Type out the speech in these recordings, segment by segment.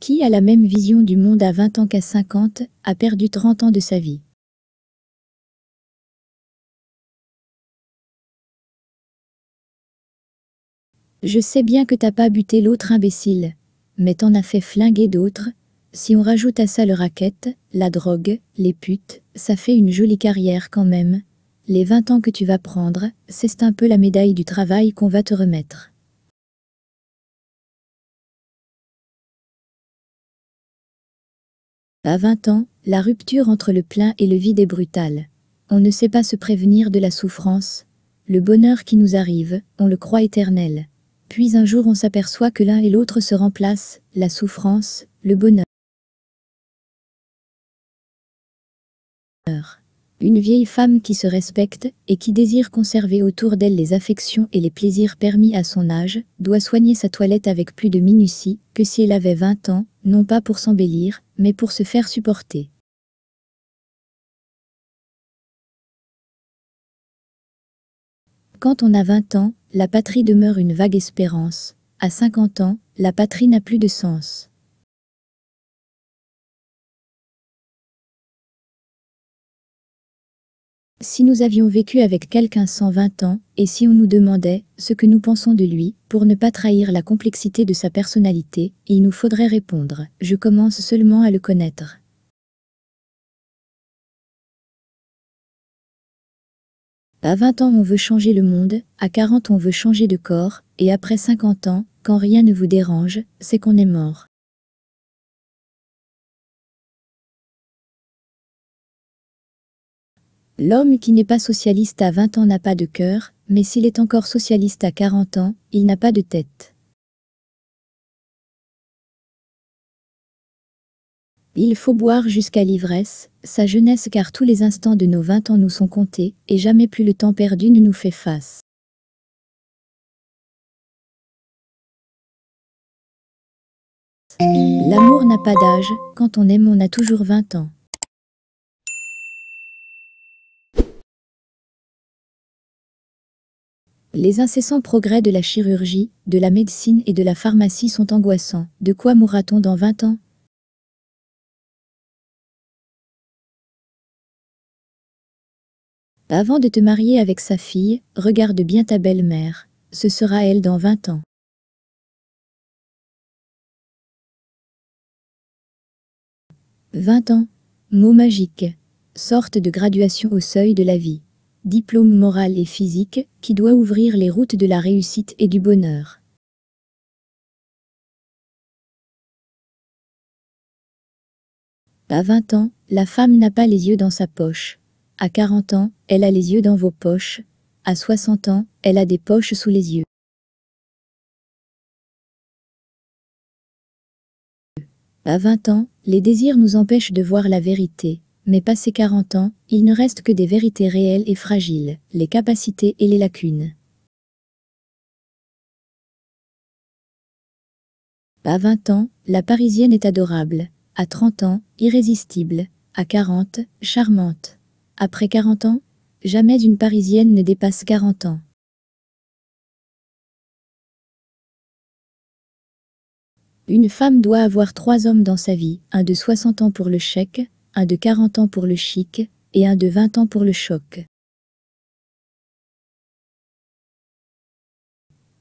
Qui a la même vision du monde à 20 ans qu'à 50, a perdu 30 ans de sa vie. Je sais bien que t'as pas buté l'autre imbécile, mais t'en as fait flinguer d'autres. Si on rajoute à ça le racket, la drogue, les putes, ça fait une jolie carrière quand même. Les 20 ans que tu vas prendre, c'est un peu la médaille du travail qu'on va te remettre. À 20 ans, la rupture entre le plein et le vide est brutale. On ne sait pas se prévenir de la souffrance. Le bonheur qui nous arrive, on le croit éternel. Puis un jour on s'aperçoit que l'un et l'autre se remplacent, la souffrance, le bonheur. Une vieille femme qui se respecte et qui désire conserver autour d'elle les affections et les plaisirs permis à son âge, doit soigner sa toilette avec plus de minutie que si elle avait 20 ans, non pas pour s'embellir, mais pour se faire supporter. Quand on a 20 ans, la patrie demeure une vague espérance. À 50 ans, la patrie n'a plus de sens. Si nous avions vécu avec quelqu'un 120 ans, et si on nous demandait ce que nous pensons de lui, pour ne pas trahir la complexité de sa personnalité, il nous faudrait répondre « Je commence seulement à le connaître ». À 20 ans on veut changer le monde, à 40 on veut changer de corps, et après 50 ans, quand rien ne vous dérange, c'est qu'on est mort. L'homme qui n'est pas socialiste à 20 ans n'a pas de cœur, mais s'il est encore socialiste à 40 ans, il n'a pas de tête. Il faut boire jusqu'à l'ivresse, sa jeunesse car tous les instants de nos 20 ans nous sont comptés, et jamais plus le temps perdu ne nous fait face. L'amour n'a pas d'âge, quand on aime on a toujours 20 ans. Les incessants progrès de la chirurgie, de la médecine et de la pharmacie sont angoissants. De quoi mourra-t-on dans 20 ans? Avant de te marier avec sa fille, regarde bien ta belle-mère. Ce sera elle dans 20 ans. « 20 ans, mot magique, sorte de graduation au seuil de la vie. Diplôme moral et physique qui doit ouvrir les routes de la réussite et du bonheur. À 20 ans, la femme n'a pas les yeux dans sa poche. À 40 ans, elle a les yeux dans vos poches. À 60 ans, elle a des poches sous les yeux. À 20 ans, les désirs nous empêchent de voir la vérité. Mais passé 40 ans, il ne reste que des vérités réelles et fragiles, les capacités et les lacunes. À 20 ans, la Parisienne est adorable. À 30 ans, irrésistible. À 40, charmante. Après 40 ans, jamais une Parisienne ne dépasse 40 ans. Une femme doit avoir 3 hommes dans sa vie, un de 60 ans pour le chèque, un de 40 ans pour le chic, et un de 20 ans pour le choc.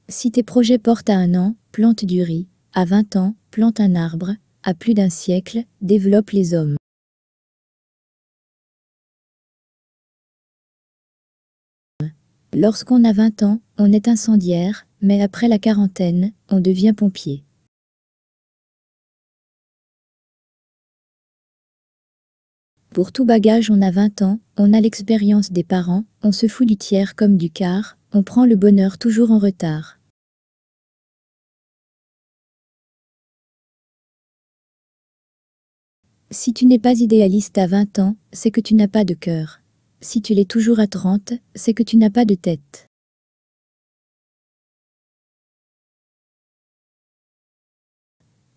Si tes projets portent à 1 an, plante du riz. À 20 ans, plante un arbre. À plus d'un siècle, développe les hommes. Lorsqu'on a 20 ans, on est incendiaire, mais après la quarantaine, on devient pompier. Pour tout bagage on a 20 ans, on a l'expérience des parents, on se fout du tiers comme du quart, on prend le bonheur toujours en retard. Si tu n'es pas idéaliste à 20 ans, c'est que tu n'as pas de cœur. Si tu l'es toujours à 30, c'est que tu n'as pas de tête.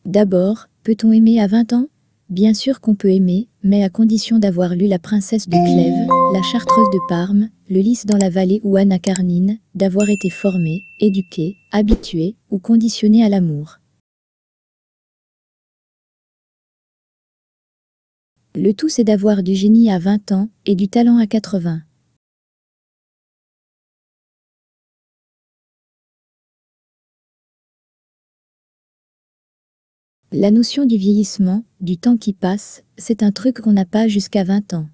D'abord, peut-on aimer à 20 ans? Bien sûr qu'on peut aimer, mais à condition d'avoir lu La Princesse de Clèves, La Chartreuse de Parme, Le Lys dans la vallée ou Anna Karenine, d'avoir été formé, éduqué, habitué ou conditionné à l'amour. Le tout c'est d'avoir du génie à 20 ans et du talent à 80. La notion du vieillissement, du temps qui passe, c'est un truc qu'on n'a pas jusqu'à 20 ans.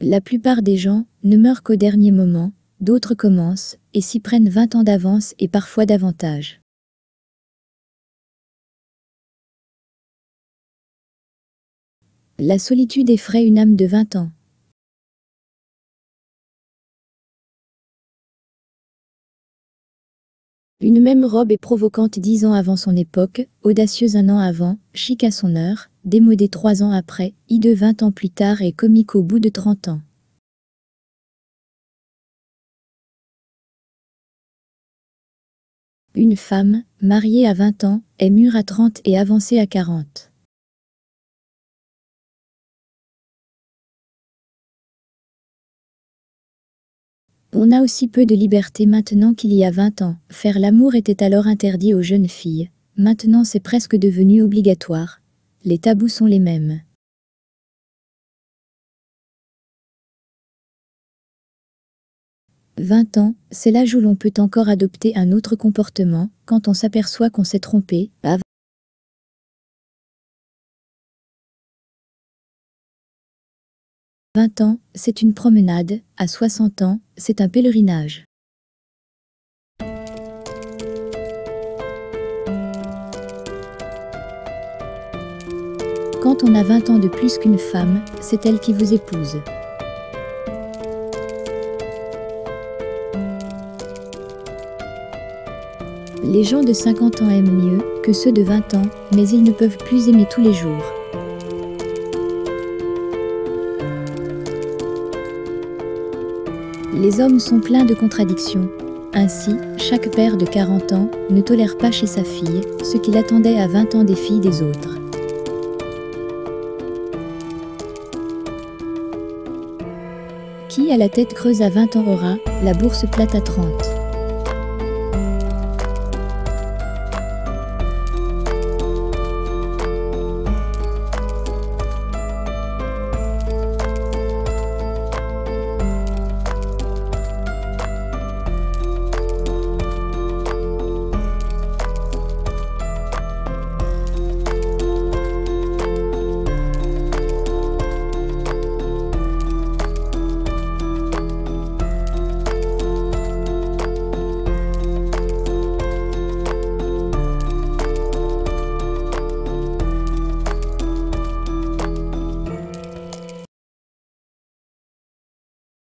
La plupart des gens ne meurent qu'au dernier moment, d'autres commencent et s'y prennent 20 ans d'avance et parfois davantage. La solitude effraie une âme de 20 ans. Une même robe est provocante 10 ans avant son époque, audacieuse un an avant, chic à son heure, démodée 3 ans après, hideux 20 ans plus tard et comique au bout de 30 ans. Une femme, mariée à 20 ans, est mûre à 30 et avancée à 40. On a aussi peu de liberté maintenant qu'il y a 20 ans. Faire l'amour était alors interdit aux jeunes filles. Maintenant c'est presque devenu obligatoire. Les tabous sont les mêmes. 20 ans, c'est l'âge où l'on peut encore adopter un autre comportement, quand on s'aperçoit qu'on s'est trompé. À 20 ans, c'est une promenade, à 60 ans, c'est un pèlerinage. Quand on a 20 ans de plus qu'une femme, c'est elle qui vous épouse. Les gens de 50 ans aiment mieux que ceux de 20 ans, mais ils ne peuvent plus aimer tous les jours. Les hommes sont pleins de contradictions. Ainsi, chaque père de 40 ans ne tolère pas chez sa fille ce qu'il attendait à 20 ans des filles des autres. Qui a la tête creuse à 20 ans aura la bourse plate à 30.